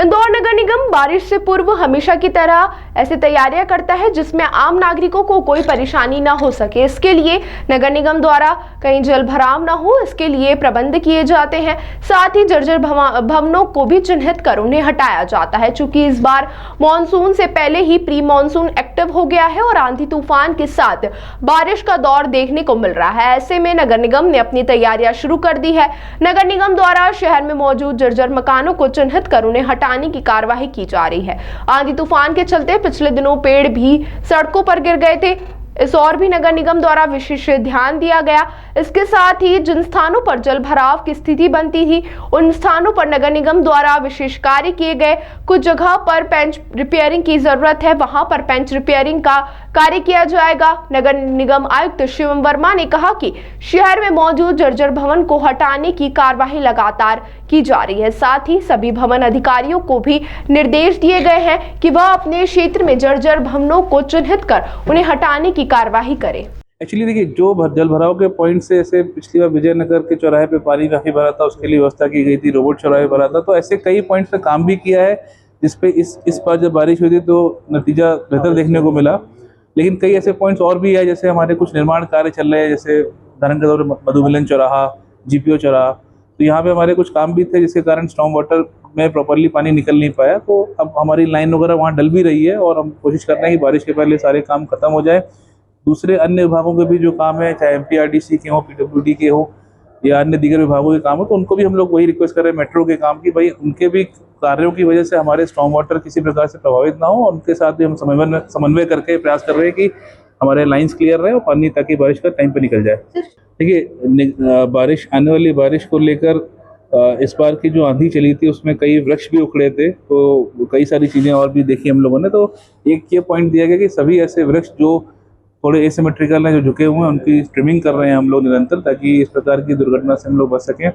इंदौर नगर निगम बारिश से पूर्व हमेशा की तरह ऐसी तैयारियां करता है जिसमें आम नागरिकों को कोई परेशानी न हो सके। इसके लिए नगर निगम द्वारा कहीं जल भराव न हो, इसके लिए प्रबंध किए जाते हैं। साथ ही जर्जर भवनों को भी चिन्हित कर उन्हें हटाया जाता है। चूंकि इस बार मानसून से पहले ही प्री मानसून एक्टिव हो गया है और आंधी तूफान के साथ बारिश का दौर देखने को मिल रहा है, ऐसे में नगर निगम ने अपनी तैयारियां शुरू कर दी है। नगर निगम द्वारा शहर में मौजूद जर्जर मकानों को चिन्हित कर उन्हें हटाने की कार्यवाही की जा रही है। आंधी तूफान के चलते पिछले दिनों पेड़ भी सड़कों पर गिर गए थे। इस और भी नगर निगम द्वारा विशेष ध्यान दिया गया। इसके साथ ही जिन स्थानों पर जल भराव की स्थिति बनती थी उन स्थानों पर नगर निगम द्वारा विशेष कार्य किए गए। कुछ जगह पर पेंच रिपेयरिंग की जरूरत है, वहां पर पेंच रिपेयरिंग का कार्य किया जाएगा। नगर निगम आयुक्त शिवम वर्मा ने कहा कि शहर में मौजूद जर्जर भवन को हटाने की कार्यवाही लगातार की जा रही है। साथ ही सभी भवन अधिकारियों को भी निर्देश दिए गए हैं कि वह अपने क्षेत्र में जर्जर भवनों को चिन्हित कर उन्हें हटाने की कार्यवाही करें। एक्चुअली देखिए, जो जल भराव के पॉइंट से ऐसे पिछली बार विजयनगर के चौराहे पे पानी काफी भरा था, उसके लिए व्यवस्था की गई थी। रोबोट चौराहे भरा था, तो ऐसे कई पॉइंट्स पे काम भी किया है जिसपे इस बार जब बारिश हुई थी तो नतीजा बेहतर देखने को मिला। लेकिन कई ऐसे पॉइंट्स और भी है, जैसे हमारे कुछ निर्माण कार्य चल रहे हैं, जैसे धनगढ़ मधुमिलन चौराहा, जीपीओ चौराहा, तो यहाँ पे हमारे कुछ काम भी थे जिसके कारण स्टॉर्म वाटर में प्रॉपरली पानी निकल नहीं पाया। तो अब हमारी लाइन वगैरह वहाँ डल भी रही है और हम कोशिश कर रहे हैं कि बारिश के पहले सारे काम खत्म हो जाए। दूसरे अन्य विभागों के भी जो काम है, चाहे एमपीआरडीसी के हो, पीडब्ल्यूडी के हो या अन्य दीगर विभागों के काम हो, तो उनको भी हम लोग वही रिक्वेस्ट कर रहे हैं मेट्रो के काम की, भाई उनके भी कार्यों की वजह से हमारे स्टॉर्म वाटर किसी प्रकार से प्रभावित ना हो। उनके साथ भी हम समन्वय करके प्रयास कर रहे हैं कि हमारे लाइन्स क्लियर रहे और पानी ताकि बारिश का टाइम पे निकल जाए। देखिए, बारिश आने वाली बारिश को लेकर इस बार की जो आंधी चली थी उसमें कई वृक्ष भी उखड़े थे, तो कई सारी चीज़ें और भी देखी हम लोगों ने। तो एक ये पॉइंट दिया गया कि सभी ऐसे वृक्ष जो थोड़े एसिमेट्रिकल हैं, जो झुके हुए हैं, उनकी ट्रिमिंग कर रहे हैं हम लोग निरंतर, ताकि इस प्रकार की दुर्घटना से हम लोग बच सकें।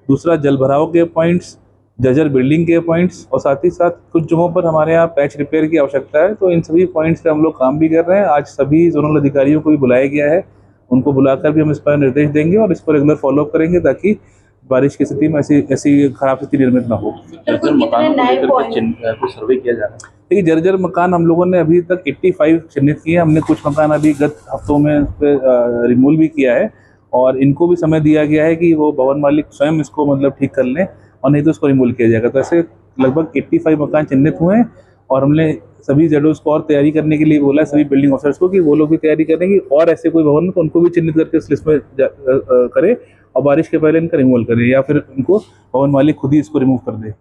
दूसरा, जल भराव के पॉइंट्स, जर्जर बिल्डिंग के पॉइंट्स और साथ ही साथ कुछ जगहों पर हमारे यहाँ पैच रिपेयर की आवश्यकता है, तो इन सभी पॉइंट्स पे हम लोग काम भी कर रहे हैं। आज सभी जोनल अधिकारियों को भी बुलाया गया है, उनको बुलाकर भी हम इस पर निर्देश देंगे और इस पर रेगुलर फॉलोअप करेंगे ताकि बारिश की स्थिति में ऐसी खराब स्थिति निर्मित ना हो। सर्वे किया जा रहा है। देखिए, जर्जर मकान हम लोगों ने अभी तक 85 चिन्हित किए। हमने कुछ मकान अभी गत हफ्तों में रिमूव भी किया है और इनको भी समय दिया गया है कि वो भवन मालिक स्वयं इसको मतलब ठीक कर लें और नहीं तो उसको रिमूव किया जाएगा। तो ऐसे लगभग 85 मकान चिन्हित हुए हैं और हमने सभी जेडोस को और तैयारी करने के लिए बोला है, सभी बिल्डिंग ऑफिसर्स को, कि वो लोग भी तैयारी करेंगे और ऐसे कोई भवन तो उनको भी चिन्हित करके इस लिस्ट में करें और बारिश के पहले इनका रिमूवल करें या फिर उनको भवन मालिक खुद ही इसको रिमूव कर दे।